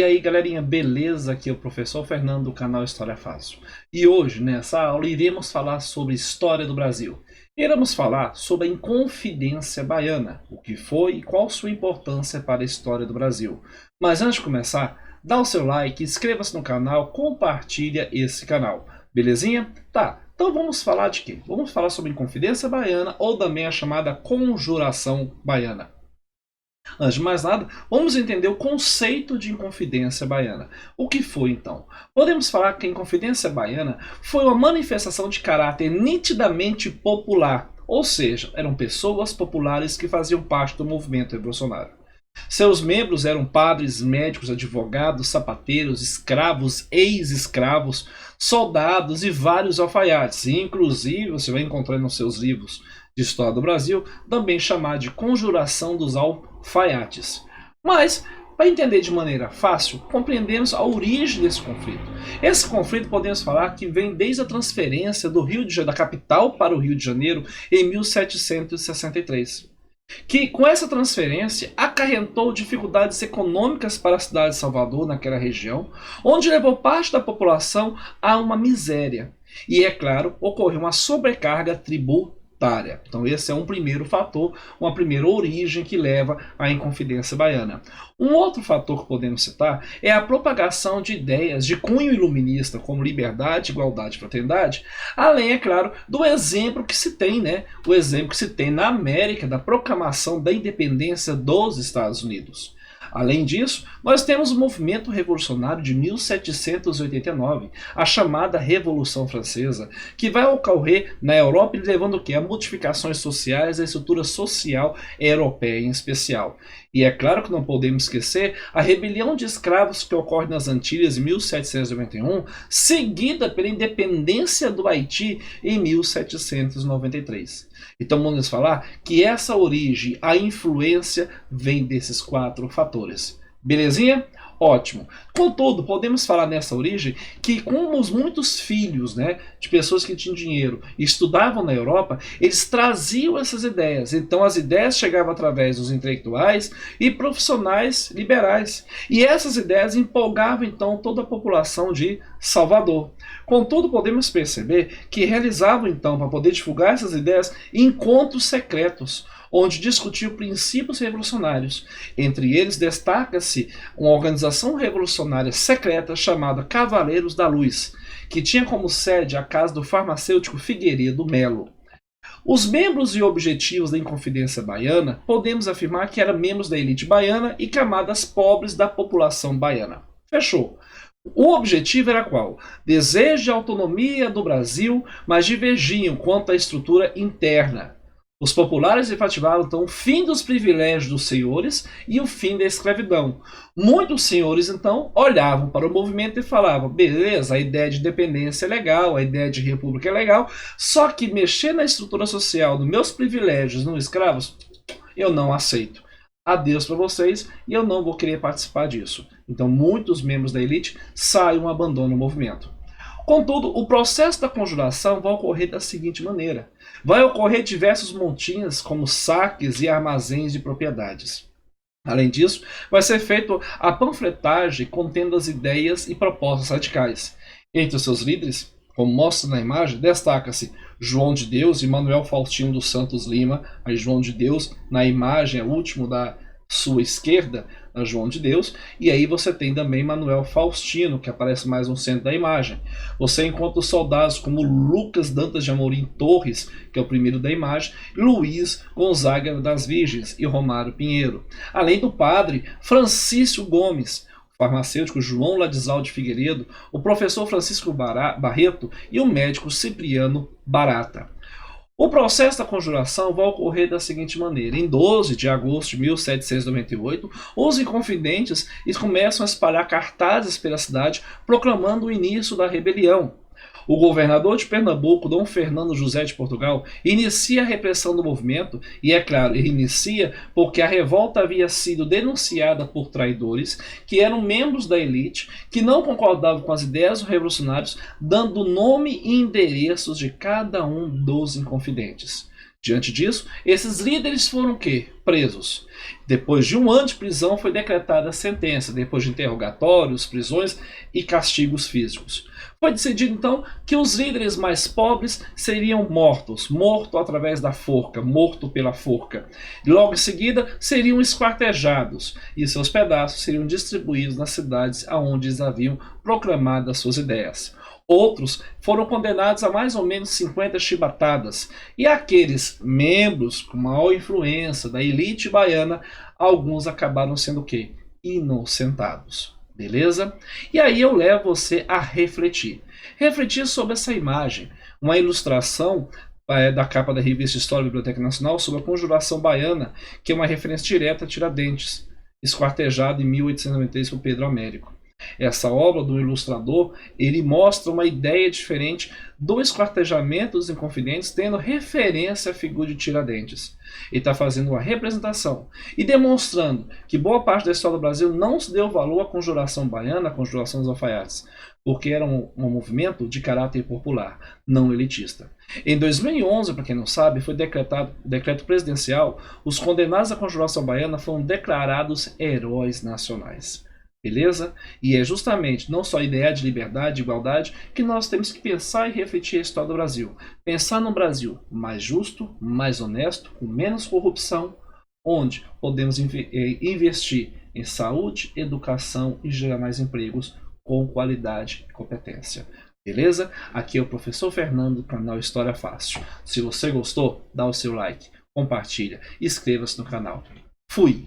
E aí galerinha, beleza? Aqui é o professor Fernando do canal História Fácil. E hoje, nessa aula, iremos falar sobre História do Brasil. Iremos falar sobre a Inconfidência Baiana, o que foi e qual sua importância para a história do Brasil. Mas antes de começar, dá o seu like, inscreva-se no canal, compartilha esse canal. Belezinha? Tá, então vamos falar de quê? Vamos falar sobre a Inconfidência Baiana ou também a chamada Conjuração Baiana. Antes de mais nada, vamos entender o conceito de Inconfidência Baiana. O que foi então? Podemos falar que a Inconfidência Baiana foi uma manifestação de caráter nitidamente popular, ou seja, eram pessoas populares que faziam parte do movimento revolucionário. Seus membros eram padres, médicos, advogados, sapateiros, escravos, ex-escravos, soldados e vários alfaiates. E, inclusive, você vai encontrar nos seus livros de História do Brasil, também chamado de Conjuração dos Alfaiates. Mas, para entender de maneira fácil, compreendemos a origem desse conflito. Esse conflito podemos falar que vem desde a transferência do da capital para o Rio de Janeiro em 1763. Que com essa transferência acarretou dificuldades econômicas para a cidade de Salvador, naquela região, onde levou parte da população a uma miséria. E, é claro, ocorreu uma sobrecarga tributária. Então esse é um primeiro fator, uma primeira origem que leva à Inconfidência Baiana. Um outro fator que podemos citar é a propagação de ideias de cunho iluminista, como liberdade, igualdade e fraternidade, além, é claro, do exemplo que se tem, o exemplo que se tem na América da proclamação da independência dos Estados Unidos. Além disso, nós temos o movimento revolucionário de 1789, a chamada Revolução Francesa, que vai ocorrer na Europa levando o quê? A modificações sociais, a estrutura social europeia em especial. E é claro que não podemos esquecer a rebelião de escravos que ocorre nas Antilhas em 1791, seguida pela independência do Haiti em 1793. Então vamos falar que essa origem, a influência, vem desses quatro fatores. Belezinha? Ótimo. Contudo, podemos falar nessa origem que como os muitos filhos de pessoas que tinham dinheiro e estudavam na Europa, eles traziam essas ideias. Então as ideias chegavam através dos intelectuais e profissionais liberais. E essas ideias empolgavam então toda a população de Salvador. Contudo, podemos perceber que realizavam então, para poder divulgar essas ideias, encontros secretos, onde discutiam princípios revolucionários. Entre eles destaca-se uma organização revolucionária secreta chamada Cavaleiros da Luz, que tinha como sede a casa do farmacêutico Figueiredo Melo. Os membros e objetivos da Inconfidência Baiana, podemos afirmar que eram membros da elite baiana e camadas pobres da população baiana. Fechou. O objetivo era qual? Desejo de autonomia do Brasil, mas divergiam quanto à estrutura interna. Os populares efetivavam então o fim dos privilégios dos senhores e o fim da escravidão. Muitos senhores então olhavam para o movimento e falavam: beleza, a ideia de independência é legal, a ideia de república é legal, só que mexer na estrutura social dos meus privilégios nos escravos, eu não aceito. Adeus para vocês e eu não vou querer participar disso. Então muitos membros da elite saem e abandonam o movimento. Contudo, o processo da conjuração vai ocorrer da seguinte maneira. Vai ocorrer diversos montins, como saques e armazéns de propriedades. Além disso, vai ser feita a panfletagem contendo as ideias e propostas radicais. Entre os seus líderes, como mostra na imagem, destaca-se João de Deus e Manuel Faustino dos Santos Lima. Aí João de Deus, na imagem, é o último da sua esquerda, a João de Deus, e aí você tem também Manuel Faustino, que aparece mais no centro da imagem. Você encontra os soldados como Lucas Dantas de Amorim Torres, que é o primeiro da imagem, Luiz Gonzaga das Virgens e Romário Pinheiro. Além do padre Francisco Gomes, o farmacêutico João Ladislau de Figueiredo, o professor Francisco Barreto e o médico Cipriano Barata. O processo da conjuração vai ocorrer da seguinte maneira. Em 12 de agosto de 1798, os inconfidentes começam a espalhar cartazes pela cidade proclamando o início da rebelião. O governador de Pernambuco, Dom Fernando José de Portugal, inicia a repressão do movimento e, é claro, ele inicia porque a revolta havia sido denunciada por traidores que eram membros da elite, que não concordavam com as ideias dos revolucionários, dando nome e endereços de cada um dos inconfidentes. Diante disso, esses líderes foram o quê? Presos. Depois de 1 ano de prisão foi decretada a sentença, depois de interrogatórios, prisões e castigos físicos. Foi decidido então que os líderes mais pobres seriam mortos, morto através da forca, morto pela forca. Logo em seguida seriam esquartejados e seus pedaços seriam distribuídos nas cidades aonde eles haviam proclamado as suas ideias. Outros foram condenados a mais ou menos 50 chibatadas. E aqueles membros com maior influência da elite baiana, alguns acabaram sendo o quê? Inocentados. Beleza? E aí eu levo você a refletir. Refletir sobre essa imagem. Uma ilustração da capa da revista História da Biblioteca Nacional sobre a Conjuração Baiana, que é uma referência direta a Tiradentes, esquartejado em 1893 por Pedro Américo. Essa obra do ilustrador, ele mostra uma ideia diferente do esquartejamento dos Inconfidentes, tendo referência à figura de Tiradentes. Ele está fazendo uma representação e demonstrando que boa parte da história do Brasil não se deu valor à Conjuração Baiana, à Conjuração dos Alfaiates, porque era um movimento de caráter popular, não elitista. Em 2011, para quem não sabe, foi decretado decreto presidencial, os condenados à Conjuração Baiana foram declarados heróis nacionais. Beleza? E é justamente não só a ideia de liberdade e igualdade que nós temos que pensar e refletir a história do Brasil. Pensar num Brasil mais justo, mais honesto, com menos corrupção, onde podemos investir em saúde, educação e gerar mais empregos com qualidade e competência. Beleza? Aqui é o professor Fernando do canal História Fácil. Se você gostou, dá o seu like, compartilha, inscreva-se no canal. Fui!